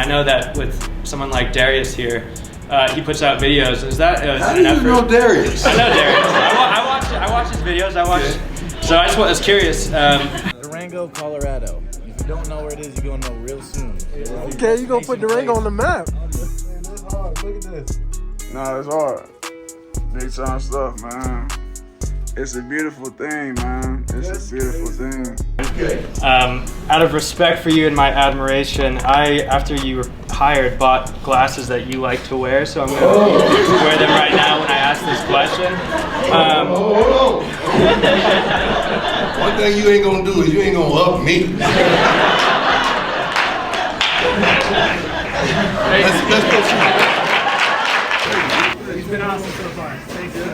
I know that with someone like Darius here, he puts out videos. Is that How do you know Darius? I know Darius. I watch his videos. So I just was curious. Durango, Colorado. If you don't know where it is, you're gonna know real soon. Okay, you gonna put Durango on the map. Man, that's hard. Look at this. Nah, it's hard. Big time stuff, man. It's a beautiful thing, man. It's a beautiful thing. Okay. Out of respect for you and my admiration, after you were hired, bought glasses that you like to wear, so I'm going to wear them right now when I ask this question. Hold on. One thing you ain't gonna do is you ain't gonna up me. Let's go see. He's been awesome so far. Thank you.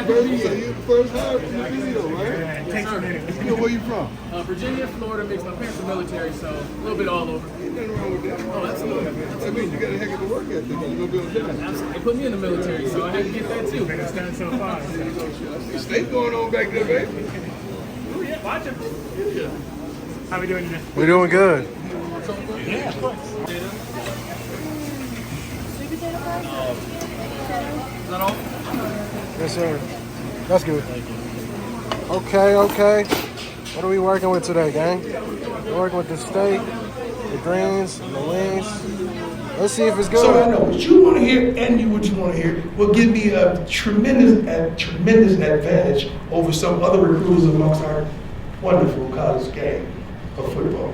You're the first hire from the video, right? It takes a minute. You know where you from? Virginia, Florida, mix. My parents are military, so a little bit all over. Ain't nothing wrong with that. Oh, absolutely. That means you got a heck of a work ethic. You're gonna be on that. Absolutely. They put me in the military, so I had to get that too. It's done so far. Stay going on back there, baby. Oh, yeah, watch him. How we doing today? We're doing good. Yeah, of course. Is that all? Yes, sir. That's good. Okay. What are we working with today, gang? We're working with the steak, the greens, the wings. Let's see if it's good. So I know what you want to hear and what you want to hear will give me a tremendous advantage over some other recruiters amongst our wonderful college game of football.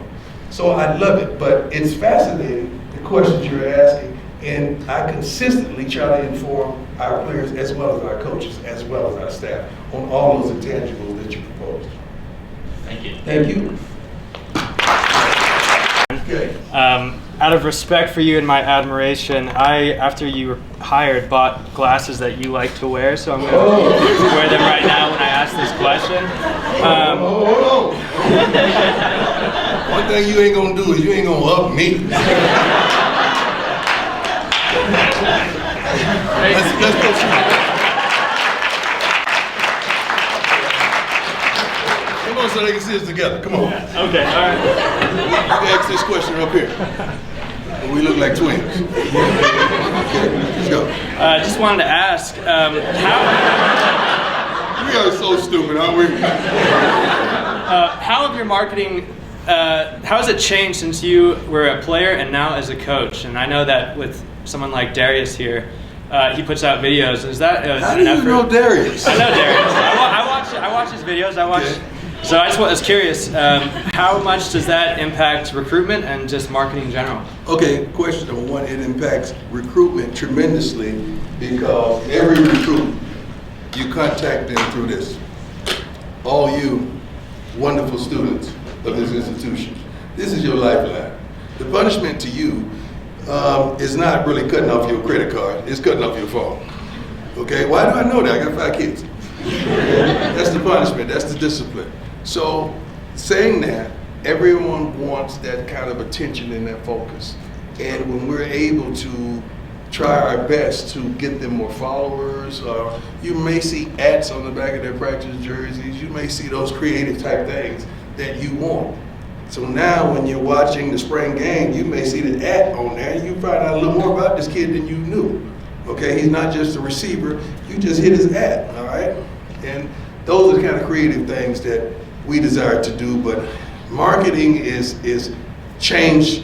So I love it, but it's fascinating, the questions you're asking, and I consistently try to inform our players as well as our coaches, as well as our staff, on all those intangibles that you proposed. Thank you. Thank you. Okay. Out of respect for you and my admiration, after you were hired, bought glasses that you like to wear, so I'm going to wear them right now when I ask this question. Hold on. One thing you ain't gonna do is you ain't gonna up me. Let's go see. Come on, so they can see us together. Come on. Okay, all right. You can ask this question up here. We look like twins. Okay, let's go. Just wanted to ask, how We are so stupid, aren't we? have your marketing, how has it changed since you were a player and now as a coach? And I know that with someone like Darius here, he puts out videos. Is that How do you know Darius? I know Darius. I watch his videos. Okay. So I just was curious, how much does that impact recruitment and just marketing in general? Okay, question number one, it impacts recruitment tremendously because every recruit, you contact them through this. All you wonderful students of this institution, this is your lifeline. The punishment to you is not really cutting off your credit card, it's cutting off your phone. Okay, why do I know that? I got 5 kids. That's the punishment, that's the discipline. So saying that, everyone wants that kind of attention and that focus. And when we're able to try our best to get them more followers, you may see ads on the back of their practice jerseys, you may see those creative type things that you want. So now when you're watching the spring game, you may see the ad on there and you find out a little more about this kid than you knew. Okay, he's not just a receiver, you just hit his ad, all right? And those are the kind of creative things that we desire to do, but marketing is changed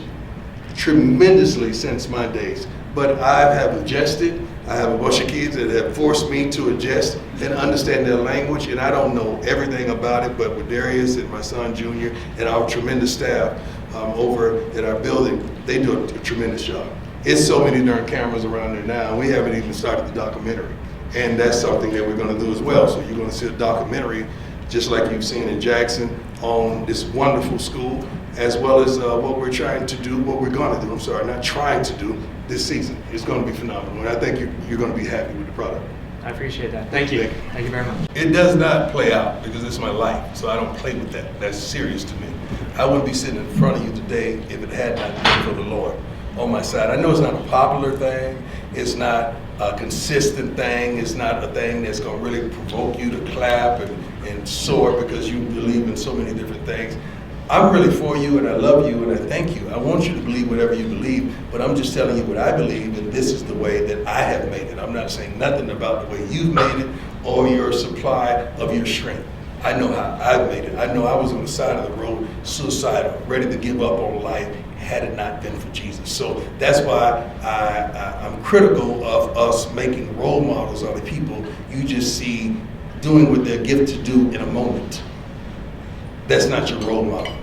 tremendously since my days. But I have adjusted. I have a bunch of kids that have forced me to adjust and understand their language, and I don't know everything about it, but with Darius and my son Junior and our tremendous staff over at our building, they do a tremendous job. It's so many darn cameras around there now, and we haven't even started the documentary. And that's something that we're going to do as well. So you're going to see a documentary, just like you've seen in Jackson, on this wonderful school, as well as what we're trying to do, what we're going to do, I'm sorry, not trying to do this season. It's going to be phenomenal, and I think you're going to be happy with the product. I appreciate that. Thank you. Thank you very much. It does not play out because it's my life, so I don't play with that. That's serious to me. I wouldn't be sitting in front of you today if it had not been for the Lord on my side. I know it's not a popular thing. It's not a consistent thing. It's not a thing that's going to really provoke you to clap and soar because you believe in so many different things. I'm really for you, and I love you, and I thank you. I want you to believe whatever you believe, but I'm just telling you what I believe, and this is the way that I have made it. I'm not saying nothing about the way you've made it or your supply of your strength. I know how I've made it. I know I was on the side of the road, suicidal, ready to give up on life, had it not been for Jesus. So that's why I'm critical of us making role models of the people you just see doing what they're gifted to do in a moment. That's not your role model,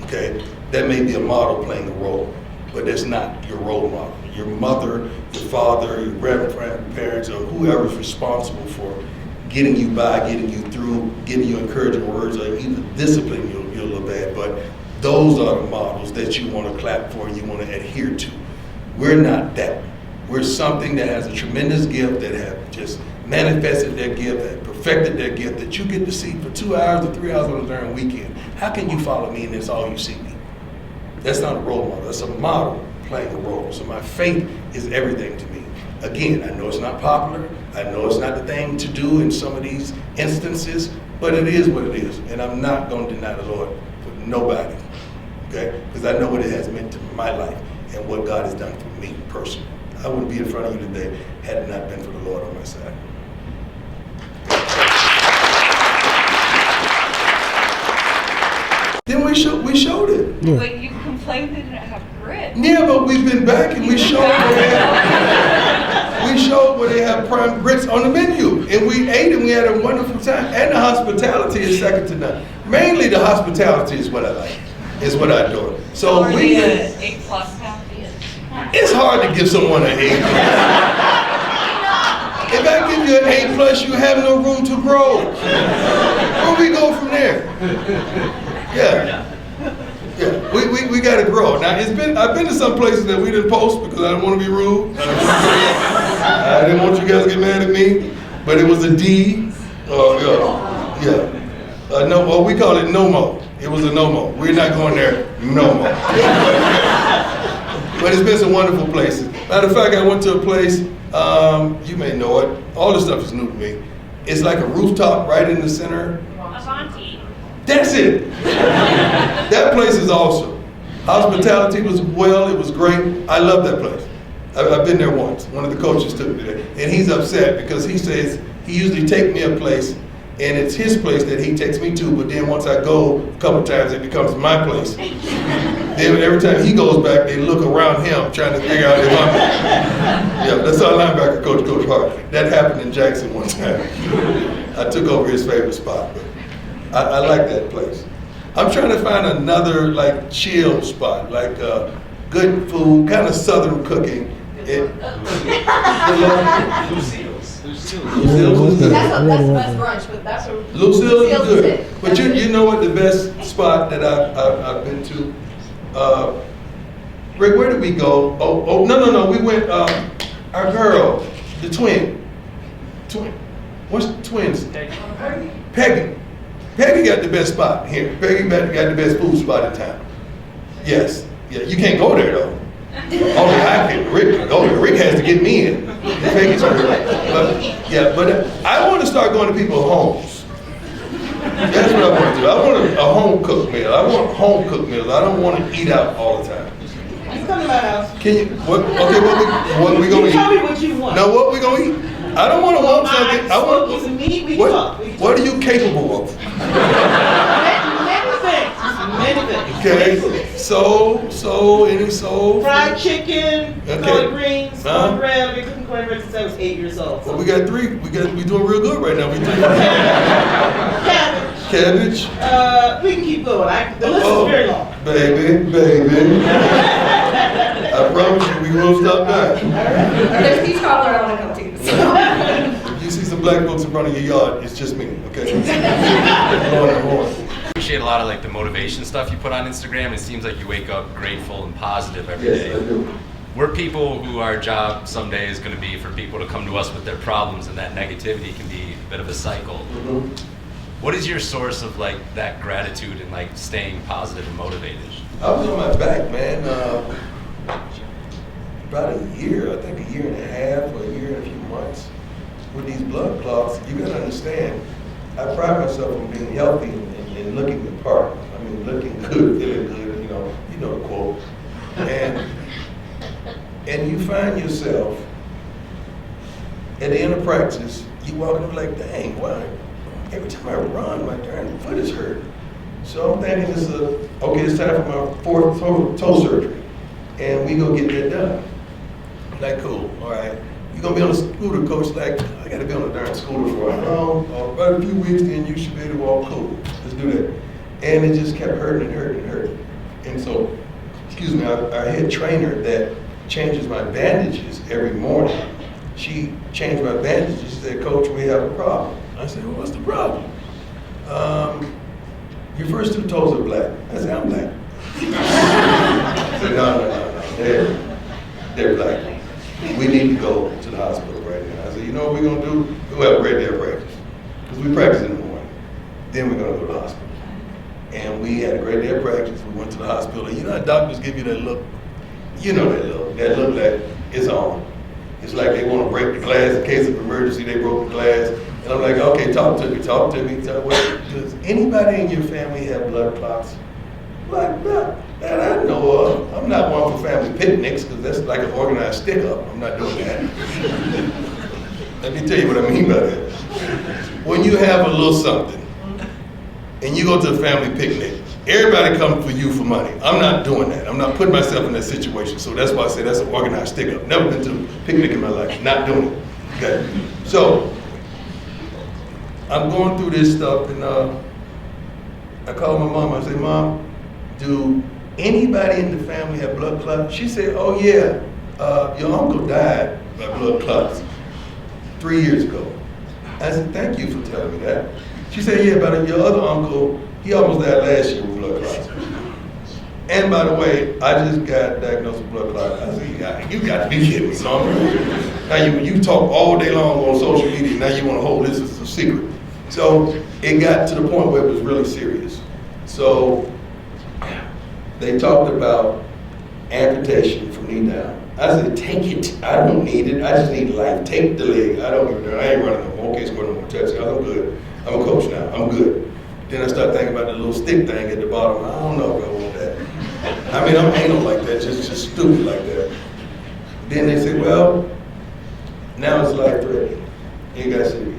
okay? That may be a model playing a role, but that's not your role model. Your mother, your father, your grandparents, or whoever's responsible for getting you by, getting you through, giving you encouraging words, or even disciplining you a little bit, but those are the models that you want to clap for and you want to adhere to. We're not that. We're something that has a tremendous gift, that have just manifested their gift, that perfected their gift, that you get to see for 2 hours or 3 hours on a darn weekend. How can you follow me and that's all you see me? That's not a role model. That's a model playing a role. So my faith is everything to me. Again, I know it's not popular. I know it's not the thing to do in some of these instances, but it is what it is. And I'm not going to deny the Lord for nobody, okay? Because I know what it has meant to my life and what God has done for me personally. I wouldn't be in front of you today had it not been for the Lord on my side. Then we showed it. Yeah. But you complained they didn't have grit. Yeah, but we've been back and we showed where they have prime grits on the menu, and we ate and we had a wonderful time. And the hospitality is second to none. Mainly the hospitality is what I like, is what I adore. So Are we. they an A+ now? It's hard to give someone an A+. If I give you an A+, you have no room to grow. Where we go from there? Yeah. Yeah, we gotta grow. Now I've been to some places that we didn't post because I didn't want to be rude. I didn't want you guys to get mad at me, but it was a D. No, well, we call it no more. It was a no more. We're not going there no more. But it's been some wonderful places. Matter of fact, I went to a place, you may know it, all this stuff is new to me. It's like a rooftop right in the center. Avanti. That's it. That place is awesome. Hospitality was well, it was great. I love that place. I've been there once. One of the coaches took me there. And he's upset because he says he usually takes me a place and it's his place that he takes me to, but then once I go a couple times, it becomes my place. Then every time he goes back, they look around him trying to figure out if I'm there. Yeah, that's our linebacker coach, Coach Hart. That happened in Jackson one time. I took over his favorite spot, but I like that place. I'm trying to find another like chill spot, like good food, kind of southern cooking. Lucille's is good. That's the best brunch, but that's what Lucille's is good. it. But you know what the best spot that I've been to? Rick, where did we go? No. We went, our girl, the twin. What's the twins? Peggy. Peggy got the best spot here. Peggy got the best food spot in town. Yes. Yeah, you can't go there though. Only I can. Rick has to get me in. Peggy's over here. But I want to start going to people's homes. That's what I want to do. I want a home cooked meal. I want home cooked meals. I don't want to eat out all the time. Just come to my house. Can you? What we gonna eat? Tell me what you want. Now what we gonna eat? I don't want to want something. I want. Some meat. We What? can talk. What are you capable of? Many things. Okay. So. Fried chicken, Okay. collard greens, Huh? cornbread. I've been cooking cornbread since I was 8 years old. Well, we got three. We doing real good right now. We doing Cabbage. cabbage. We can keep going. The list is very long. Baby. I promise you, we won't stop dying. There's these color I want to come to. If you see some black folks in front of your yard, it's just me, okay? Appreciate a lot of like the motivation stuff you put on Instagram. It seems like you wake up grateful and positive every day. Yes, I do. We're people who our job someday is going to be for people to come to us with their problems, and that negativity can be a bit of a cycle. Mm-hmm. What is your source of like that gratitude and like staying positive and motivated? I was on my back, man. About a year, I think a year and a half or a year and a few months with these blood clots. You gotta understand, I pride myself on being healthy and looking the part. I mean, and looking good, feeling good, you know the quote. And you find yourself at the end of practice, you walking up like, dang, why? Every time I run, my darn foot is hurt. So I'm thinking it's time for my fourth toe surgery. And we go get that done. I'm like, cool, all right. You're gonna be on a scooter, coach, like, I gotta be on a darn scooter for about a few weeks, then you should be able to walk. Cool, let's do that. And it just kept hurting and hurting and hurting. And so, our head trainer that changes my bandages every morning, she changed my bandages. She said, Coach, we have a problem. I said, well, what's the problem? Your first two toes are black. I said, I'm black. I said, no, they're black. We need to go to the hospital right now. I said, you know what we're gonna do? We'll have a great day of practice. Because we practice in the morning. Then we're gonna go to the hospital. And we had a great day of practice. We went to the hospital. You know how doctors give you that look? You know that look like it's on. It's like they want to break the glass in case of emergency. They broke the glass. And I'm like, okay, talk to me. Does anybody in your family have blood clots? Like, no, that I know of. I'm not one for family picnics because that's like an organized stick up. I'm not doing that. Let me tell you what I mean by that. When you have a little something and you go to a family picnic, everybody comes for you for money. I'm not doing that. I'm not putting myself in that situation. So that's why I say that's an organized stick up. Never been to a picnic in my life. Not doing it. Okay. So I'm going through this stuff and I called my mom. I said, Mom, do anybody in the family have blood clots? She said, oh yeah, your uncle died by blood clots 3 years ago. I said, thank you for telling me that. She said, yeah, but your other uncle, he almost died last year with blood clots. And by the way, I just got diagnosed with blood clots. I said, you got to be kidding me, Mom. Now you talk all day long on social media, now you want to hold this as a secret. So it got to the point where it was really serious. So they talked about amputation from knee down. I said, take it. I don't need it. I just need life. Take the leg. I don't give a damn. I ain't running no more. Okay, score no more touchdowns. I'm good. I'm a coach now. I'm good. Then I started thinking about the little stick thing at the bottom. I don't know if I want that. I mean, I'm anal like that, just stupid like that. Then they said, well, now it's life-threatening. You got serious.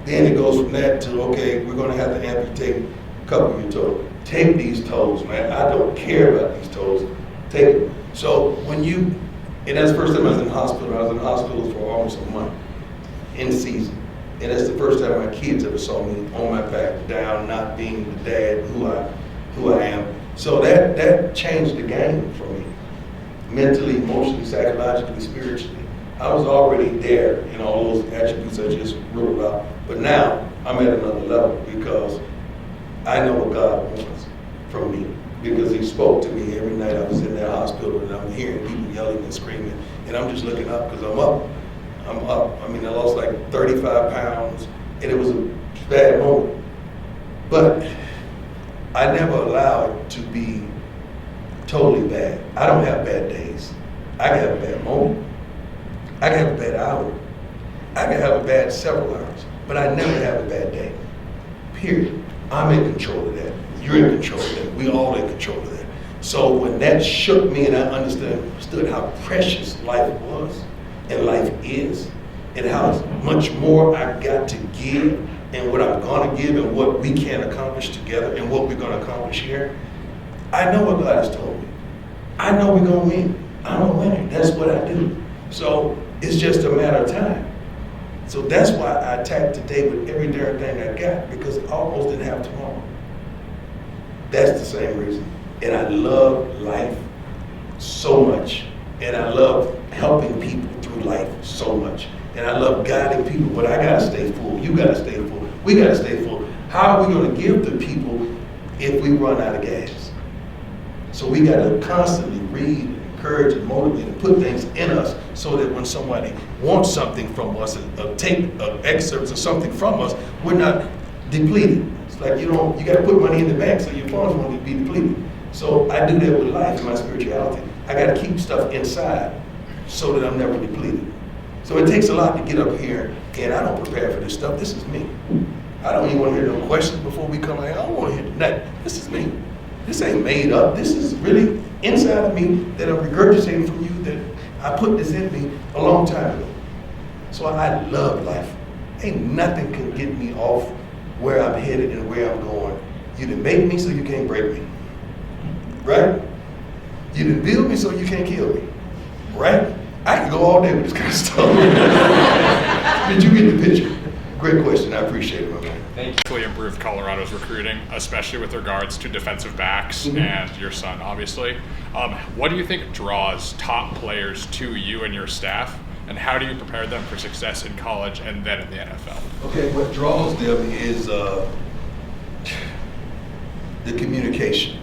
Then it goes from that to, okay, we're going to have to amputate a couple of your toes. Take these toes, man. I don't care about these toes. Take them. So and that's the first time I was in the hospital. I was in the hospital for almost a month in season. And that's the first time my kids ever saw me on my back, down, not being the dad who I am. So that changed the game for me. Mentally, emotionally, psychologically, spiritually. I was already there in all those attributes I just ruled out. But now I'm at another level because I know what God wants from me. Because he spoke to me every night I was in that hospital and I'm hearing people yelling and screaming. And I'm just looking up because I'm up. I mean, I lost like 35 pounds and it was a bad moment. But I never allow it to be totally bad. I don't have bad days. I can have a bad moment. I can have a bad hour. I can have a bad several hours. But I never have a bad day. Period. I'm in control of that. You're in control of that. We all in control of that. So when that shook me and I understood how precious life was and life is and how much more I got to give and what I'm going to give and what we can accomplish together and what we're going to accomplish here, I know what God has told me. I know we're going to win. I'm a winner. That's what I do. So it's just a matter of time. So that's why I attacked today with every darn thing I got because I almost didn't have tomorrow. That's the same reason. And I love life so much. And I love helping people through life so much. And I love guiding people, but I gotta stay full. You gotta stay full. We gotta stay full. How are we gonna give to people if we run out of gas? So we gotta constantly read, encourage, and motivate, and put things in us so that when somebody wants something from us, take excerpts or something from us, we're not depleted. It's like you gotta put money in the bank so your funds won't be depleted. So I do that with life and my spirituality. I gotta keep stuff inside so that I'm never depleted. So it takes a lot to get up here, and I don't prepare for this stuff. This is me. I don't even want to hear no questions before we come in. I don't want to hear nothing. This is me. This ain't made up. This is really inside of me that I'm regurgitating from you, that I put this in me a long time ago. So I love life. Ain't nothing can get me off where I'm headed and where I'm going. You didn't make me so you can't break me. Right? You didn't build me so you can't kill me. Right? I can go all day with this kind of stuff. Did you get the picture? Great question. I appreciate it, my man. Thank you. Improved Colorado's recruiting, especially with regards to defensive backs and your son, obviously. What do you think draws top players to you and your staff, and how do you prepare them for success in college and then in the NFL? Okay, what draws them is the communication.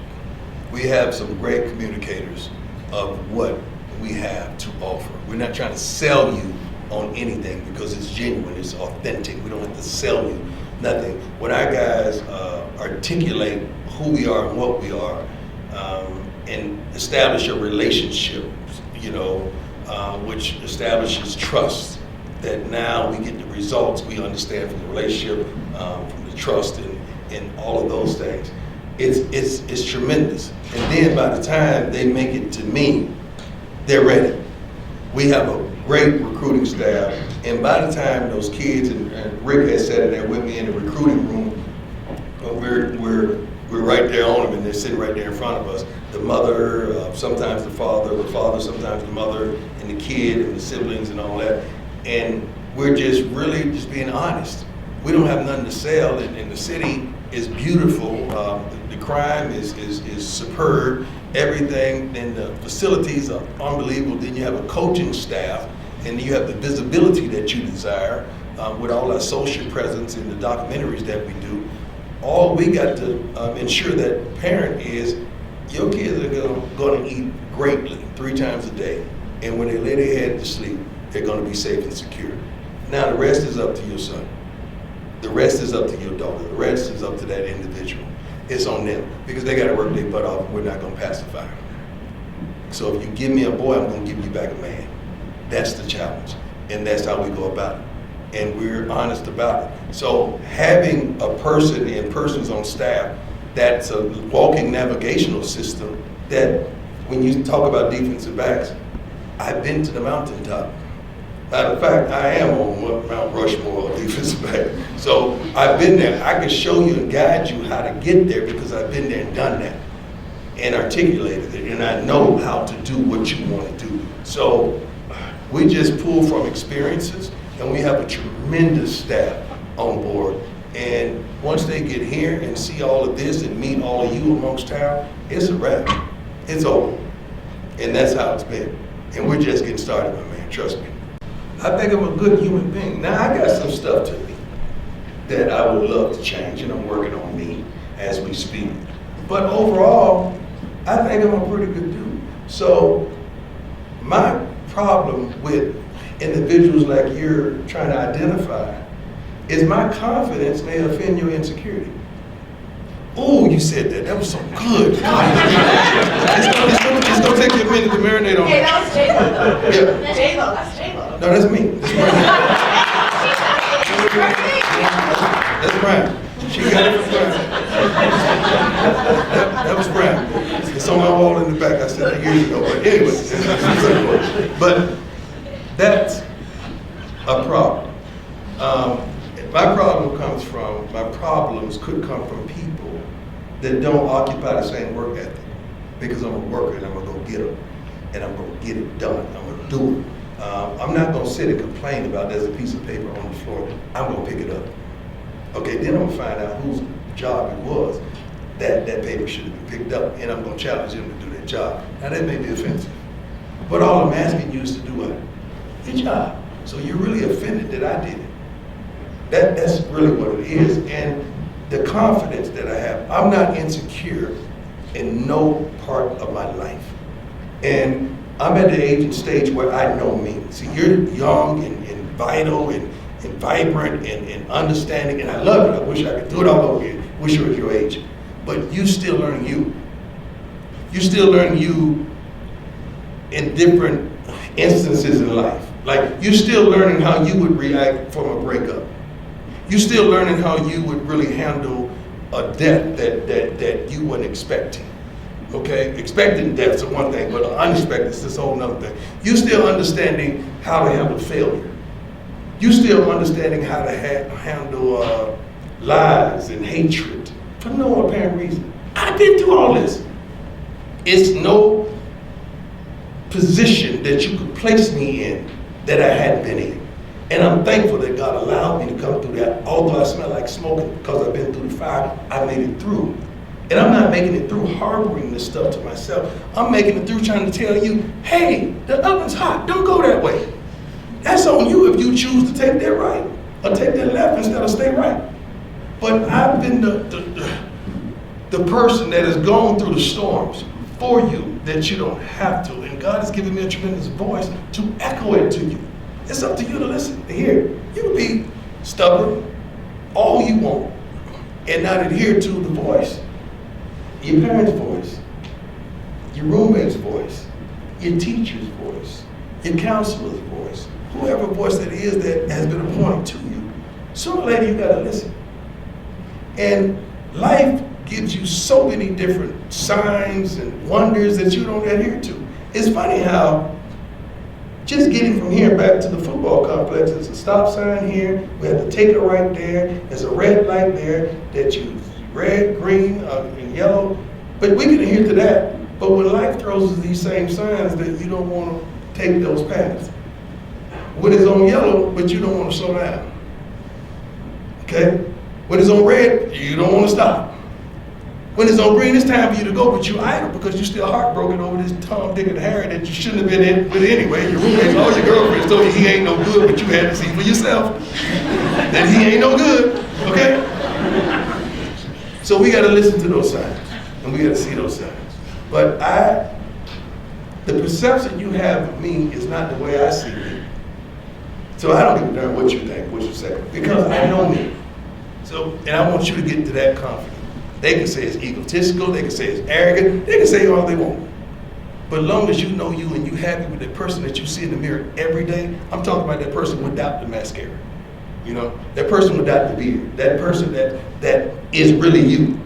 We have some great communicators of what we have to offer. We're not trying to sell you on anything because it's genuine, it's authentic. We don't have to sell you nothing. When our guys articulate who we are and what we are, and establish a relationship, which establishes trust, that now we get the results we understand from the relationship, from the trust and all of those things. It's tremendous. And then by the time they make it to me, they're ready. We have a great recruiting staff, and by the time those kids, and Rick has sat in there with me in the recruiting room, we're right there on them, and they're sitting right there in front of us. The mother, sometimes the father, sometimes the mother, and the kid, and the siblings, and all that. And we're just really just being honest. We don't have nothing to sell, and the city is beautiful. The crime is superb. Everything, and the facilities are unbelievable. Then you have a coaching staff, and you have the visibility that you desire with all our social presence in the documentaries that we do. All we got to ensure that parent is your kids are going to eat greatly 3 times a day, and when they lay their head to sleep, they're going to be safe and secure. Now the rest is up to your son. The rest is up to your daughter. The rest is up to that individual. It's on them because they got to work their butt off. We're not going to pacify them. So if you give me a boy, I'm going to give you back a man. That's the challenge, and that's how we go about it. And we're honest about it. So having a person and persons on staff that's a walking navigational system, that when you talk about defensive backs, I've been to the mountaintop. Matter of fact, I am on Mount Rushmore of defensive back. So I've been there. I can show you and guide you how to get there because I've been there and done that and articulated it, and I know how to do what you want to do. So we just pull from experiences, and we have a tremendous staff on board. And once they get here and see all of this and meet all of you amongst town, it's a wrap. It's over. And that's how it's been. And we're just getting started, my man, trust me. I think I'm a good human being. Now, I got some stuff to me that I would love to change, and I'm working on me as we speak. But overall, I think I'm a pretty good dude. So my problem with individuals like you're trying to identify is my confidence may offend your insecurity. Oh, you said that. That was so good. It's gonna take you a minute to marinate on Hey, that. that was J-Lo though. Yeah. J-Lo, that's J-Lo. No, that's me. That's Brian. She got it from Brian. That was Brian. It's on my wall in the back. I said that years ago. But anyway, but that's a problem. My problems could come from people that don't occupy the same work ethic, because I'm a worker and I'm gonna go get them, and I'm gonna get it done. I'm gonna do it. I'm not gonna sit and complain about there's a piece of paper on the floor. I'm gonna pick it up. Okay, then I'm gonna find out whose job it was that paper should have been picked up, and I'm gonna challenge them to do their job. Now that may be offensive, but all I'm asking you is to do what? Your job. So you're really offended that I did it. That's really what it is. And the confidence that I have, I'm not insecure in no part of my life. And I'm at the age and stage where I know me. See, you're young and vital and vibrant and understanding, and I love it. I wish I could do it all over again. Wish I was your age. But you still learning you. You still learn you in different instances in life. Like, you're still learning how you would react from a breakup. You're still learning how you would really handle a death that you weren't expecting. Okay, expecting death's one thing, but unexpected is this whole nother thing. You're still understanding how to handle failure. You're still understanding how to handle lies and hatred for no apparent reason. I've been through all this. It's no position that you could place me in that I hadn't been in. And I'm thankful that God allowed me to come through that. Although I smell like smoke because I've been through the fire, I made it through. And I'm not making it through harboring this stuff to myself. I'm making it through trying to tell you, hey, the oven's hot, don't go that way. That's on you if you choose to take that right or take that left instead of stay right. But I've been the person that has gone through the storms for you that you don't have to. And God has given me a tremendous voice to echo it to you. It's up to you to listen, to hear. You can be stubborn all you want and not adhere to the voice. Your parents' voice, your roommate's voice, your teacher's voice, your counselor's voice, whoever voice that is that has been appointed to you. Sooner or later, you gotta listen. And life gives you so many different signs and wonders that you don't adhere to. It's funny how just getting from here back to the football complex, there's a stop sign here, we have to take it right there, there's a red light there that you red, green, and yellow, but we can adhere to that. But when life throws us these same signs that you don't want to take those paths. When it's on yellow, but you don't want to slow down. Okay? When it's on red, you don't want to stop. When it's on green, it's time for you to go, but you're idle because you're still heartbroken over this Tom, Dick, and Harry that you shouldn't have been in with anyway. Your roommates, all your girlfriends told you he ain't no good, but you had to see for yourself that he ain't no good, okay? So we got to listen to those signs, and we got to see those signs. But the perception you have of me is not the way I see me. So I don't give a darn what you think, what you say, because I know me. So, and I want you to get to that confidence. They can say it's egotistical, they can say it's arrogant, they can say all they want. But as long as you know you and you happy with the person that you see in the mirror every day, I'm talking about that person without the mascara. You know, that person without the beard, that person that is really you.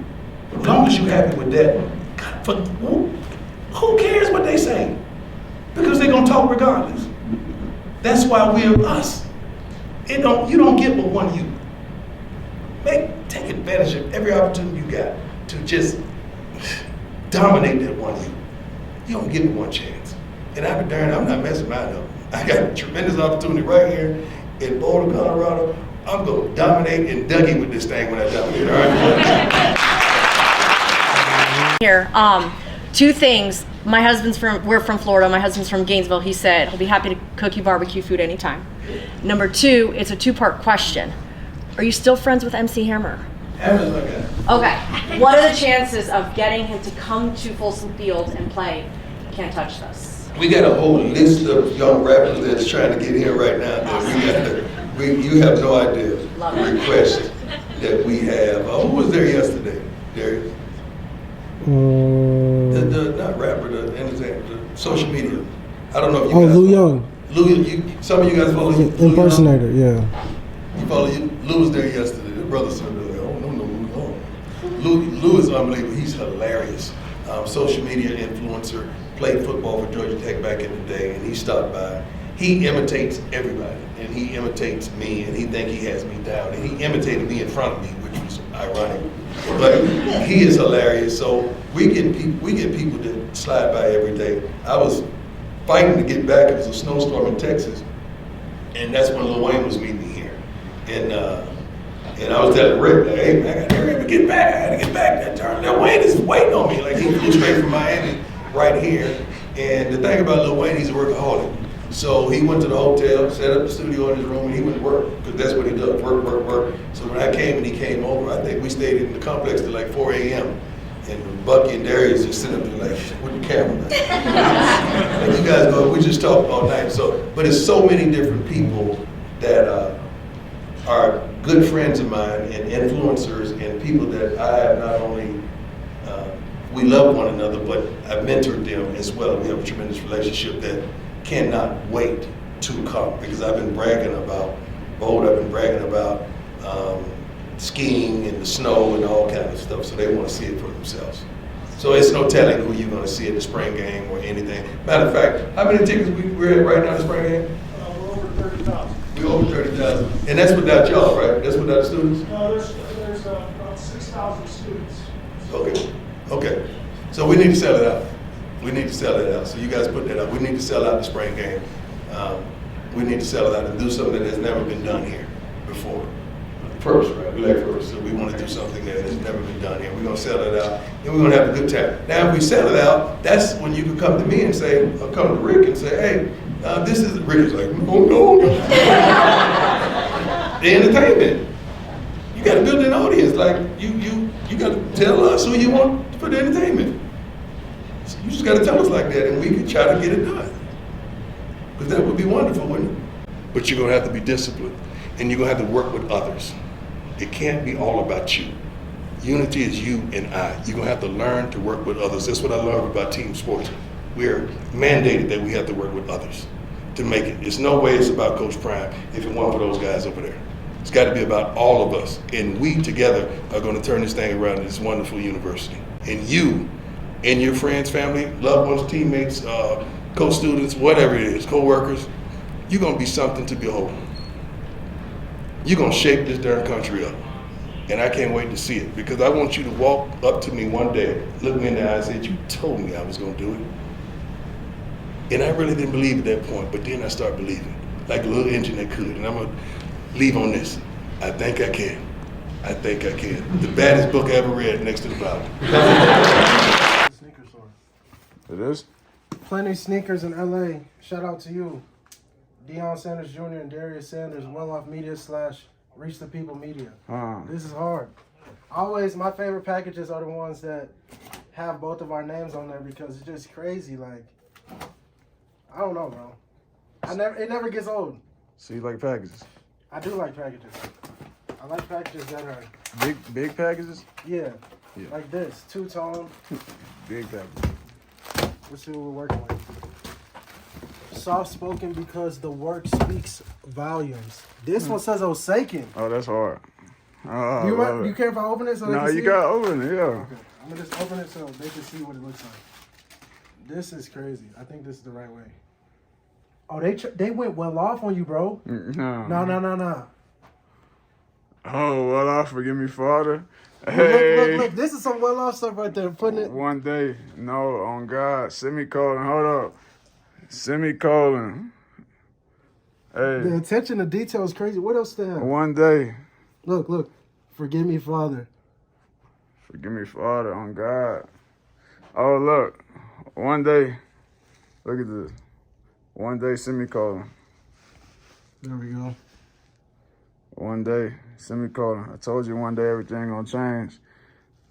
As long as you're happy with that, God, who cares what they say? Because they're gonna talk regardless. That's why we're us. You don't get but one you. Take advantage of every opportunity you got to just dominate that one you. You don't get but one chance. And I'm not messing mine up. I got a tremendous opportunity right here in Boulder, Colorado. I'm gonna dominate and Dougie with this thing when I dominate, all right? Here, two things. We're from Florida. My husband's from Gainesville. He said he'll be happy to cook you barbecue food anytime. Number two, it's a two-part question. Are you still friends with MC Hammer? Hammer's my guy. Okay. What are the chances of getting him to come to Folsom Field and play Can't Touch This? We got a whole list of young rappers that's trying to get here right now. You have no idea the request that we have. Who was there yesterday, Darius? Not rapper, the social media. I don't know if you guys. Lou Young. Some of you guys follow you. Impersonator, yeah. You follow you? Lou was there yesterday. The brother said, oh, no, Lou is unbelievable. He's hilarious. Social media influencer, played football for Georgia Tech back in the day, and he stopped by. He imitates everybody, and he imitates me, and he thinks he has me down, and he imitated me in front of me, which was ironic. But he is hilarious. So we get people that slide by every day. I was fighting to get back. It was a snowstorm in Texas, and that's when Lil Wayne was meeting me here. And I was telling Rick, like, hey man, I gotta hurry up and get back. I gotta get back. That turn, Lil Wayne is waiting on me. Like he flew straight from Miami right here. And the thing about Lil Wayne, he's a workaholic. So he went to the hotel, set up the studio in his room, and he went to work, because that's what he does, work. So when I came and he came over, I think we stayed in the complex till like 4 a.m. And Bucky and Darius just sitting up there like, with the camera. Like, you guys go, we just talked all night. So, but it's so many different people that are good friends of mine and influencers and people that I have not only, we love one another, but I've mentored them as well. We have a tremendous relationship that cannot wait to come, because I've been bragging about Bold, I've been bragging about skiing in the snow and all kind of stuff, so they want to see it for themselves. So it's no telling who you're going to see at the spring game or anything. Matter of fact, how many tickets we're at right now in the spring game? We're over 30,000. We're over 30,000. And that's without y'all, right? That's without the students? No, there's about 6,000 students. Okay. So we need to sell it out. We need to sell it out. So you guys put that up. We need to sell out the spring game. We need to sell it out and do something that has never been done here before. First, right? We like first. So we want to do something that has never been done here. We're going to sell it out and we're going to have a good time. Now, if we sell it out, that's when you can come to me and say, or come to Rick and say, hey, this is, Rick is like, no. The entertainment. You got to build an audience. Like, you got to tell us who you want for the entertainment. So you just got to tell us like that and we can try to get it done. Because that would be wonderful, wouldn't it? But you're going to have to be disciplined and you're going to have to work with others. It can't be all about you. Unity is you and I. You're going to have to learn to work with others. That's what I love about team sports. We're mandated that we have to work with others to make it. There's no way it's about Coach Prime if it weren't for those guys over there. It's got to be about all of us. And we together are going to turn this thing around in this wonderful university. And you and your friends, family, loved ones, teammates, co-students, whatever it is, co-workers, you're going to be something to behold. You're going to shape this darn country up. And I can't wait to see it because I want you to walk up to me one day, look me in the eye and say, you told me I was going to do it. And I really didn't believe at that point, but then I start believing, like a little engine that could. And I'm going to leave on this. I think I can. I think I can. The baddest book I ever read next to the Bible. Sneaker store. It is? Plenty sneakers in LA. Shout out to you. Deion Sanders Jr. and Darius Sanders, Well Off Media / Reach the People Media. This is hard. Always, my favorite packages are the ones that have both of our names on there because it's just crazy. Like, I don't know, bro. It never gets old. So you like packages? I do like packages. I like packages that are big packages? Yeah. Like this, two-tone. Big packages. Let's see what we're working with. Soft-spoken because the work speaks volumes. This one says Osakin. Oh, that's hard. You care if I open it so they can see you gotta open it, yeah. Okay. I'm gonna just open it so they can see what it looks like. This is crazy. I think this is the right way. Oh, they went well off on you, bro. No. Oh, well off, forgive me, Father. Hey. Look. This is some well off stuff right there. Putting it. One day. No, on God. Semicolon. Hold up. Semicolon. Hey. The attention to detail is crazy. What else they have? One day. Look. Forgive me, Father. Forgive me, Father, on God. Oh, look. One day. Look at this. One day, semicolon. There we go. One day, semicolon. I told you one day everything gonna change.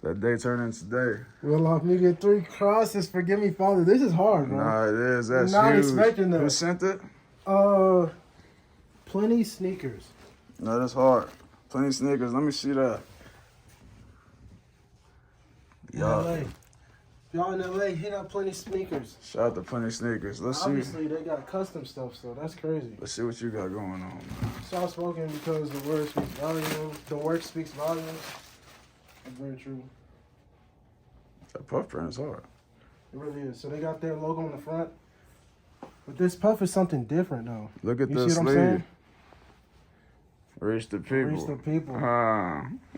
That day turned into today. Well off media 3 crosses. Forgive me, Father. This is hard, bro. Nah, it is. That's not huge. expecting that. Who sent it? Plenty sneakers. No, that's hard. Plenty sneakers. Let me see that. LA. Y'all in LA, hit up Plenty sneakers. Shout out to Plenty Sneakers. Obviously, they got custom stuff, so that's crazy. Let's see what you got going on, man. Soft spoken because the word speaks volumes. The work speaks volumes. That's very true. That puff print is hard. It really is. So they got their logo on the front. But this puff is something different, though. Look at you this see what I'm saying? Reach the people. Reach the people.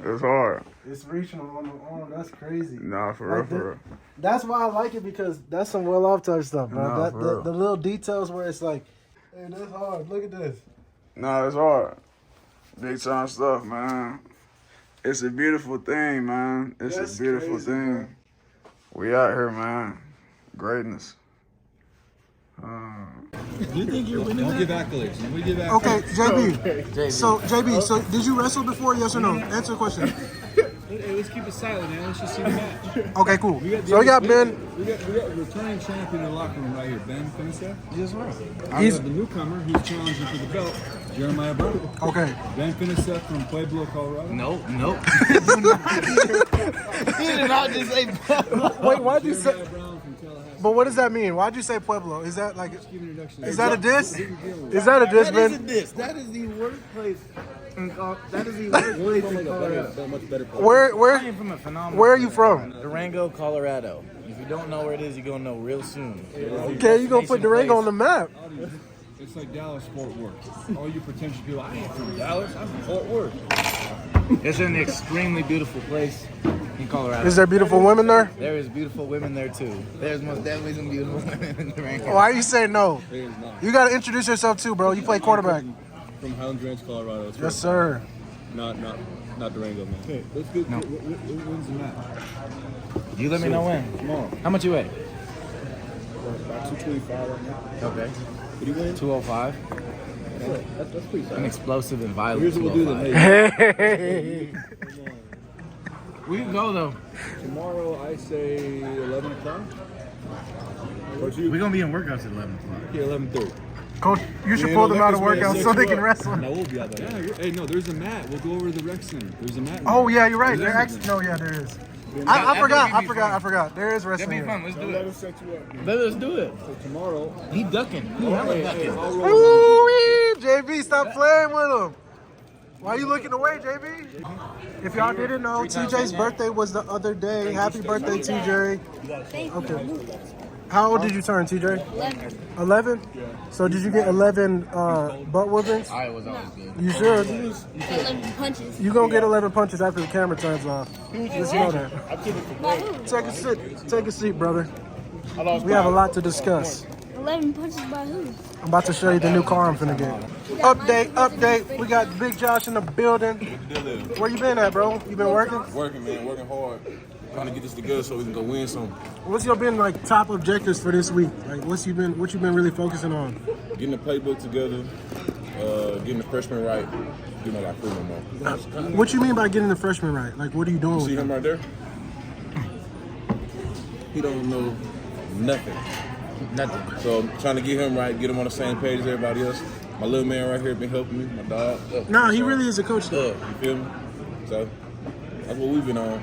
It's hard. It's reaching on the arm. That's crazy. Nah, for real. That's why I like it because that's some well-off type stuff, bro. Nah, the little details where it's like, hey, that's hard. Look at this. Nah, it's hard. Big time stuff, man. It's a beautiful thing, man. It's a beautiful thing. Bro. We out here, man. Greatness. You think you're winning? Don't give accolades. When we give accolades. Okay, JB. So, JB, so did you wrestle before? Yes or no? Answer the question. Hey, let's keep it silent, man. Let's just see the match. Okay, cool. So we got Ben. We got returning champion in the locker room right here. Ben Finessa. Yes, sir. He's the newcomer who's challenging for the belt. Jeremiah Brown. Okay. Ben Finessa from Pueblo, Colorado. Nope. He did not just say. Wait, why'd you say? Brown from Tallahassee. But what does that mean? Why'd you say Pueblo? Is that like? Is that a diss? Is that a diss, That is a Ben? diss. That is the worst place. That is the worst place in Colorado. Much better place. Where I am from a phenomenal. where are you from? Durango, Colorado. If you don't know where it is, you're gonna know real soon. Okay, you gonna put Durango on the map. It's like Dallas, Fort Worth. All you pretentious people, I ain't from Dallas, I'm from Fort Worth. It's an extremely beautiful place in Colorado. Is there beautiful women there? There is beautiful women there too. There's most definitely some beautiful women in Durango. Why you say no? There is not. You gotta introduce yourself too, bro. You play quarterback. From Highland Ranch, Colorado. It's Yes, sir. Not Durango, man. Okay, let's go. No. When's the match? You let me know when. Tomorrow. How much you weigh? About 225 right now. Okay. What do you win? 205. That's pretty solid. An explosive and violent. Here's what we'll do then. 205. Hey. We can go though. Tomorrow, I say 11 o'clock. We're gonna be in workouts at 11 o'clock. Yeah, 11:30. Coach, you should pull them out of workouts so they can wrestle. No, we'll be out there. Yeah, hey, no, there's a mat. We'll go over to the rec center. There's a mat. Oh yeah, you're right. There's There actually, everything. no, yeah, there is. That I forgot. There is That'd wrestling be fun. here. Let's do Let it. us set you up. Let us do it. So tomorrow, He ducking. He hey, hella hey, ducking. I'll roll. Ooh, JB, stop playing with him. Why you looking away, JB? If y'all didn't know, TJ's birthday was the other day. Happy birthday, TJ. Okay. How old did you turn, TJ? 11. So did you get 11 butt whoopings? I was always good. You should. 11 punches. You gonna get 11 punches after the camera turns off. Just know that. Take a seat. Take a seat, brother. We have a lot to discuss. 11 punches by who? I'm about to show you the new car I'm finna get. Update. We got Big Josh in the building. Where you been at, bro? You been working? Working, man. Working hard. Trying to get this together so we can go win some. What's your been like top objectives for this week? Like what you been really focusing on? Getting the playbook together, getting the freshman right, getting all our crew no more. What you mean by getting the freshman right? Like what are you doing You with see them? him right there? He don't know nothing. Nothing. So I'm trying to get him right, get him on the same page as everybody else. My little man right here been helping me, my dog. Nah, he really is a coach though. You feel me? So that's what we've been on.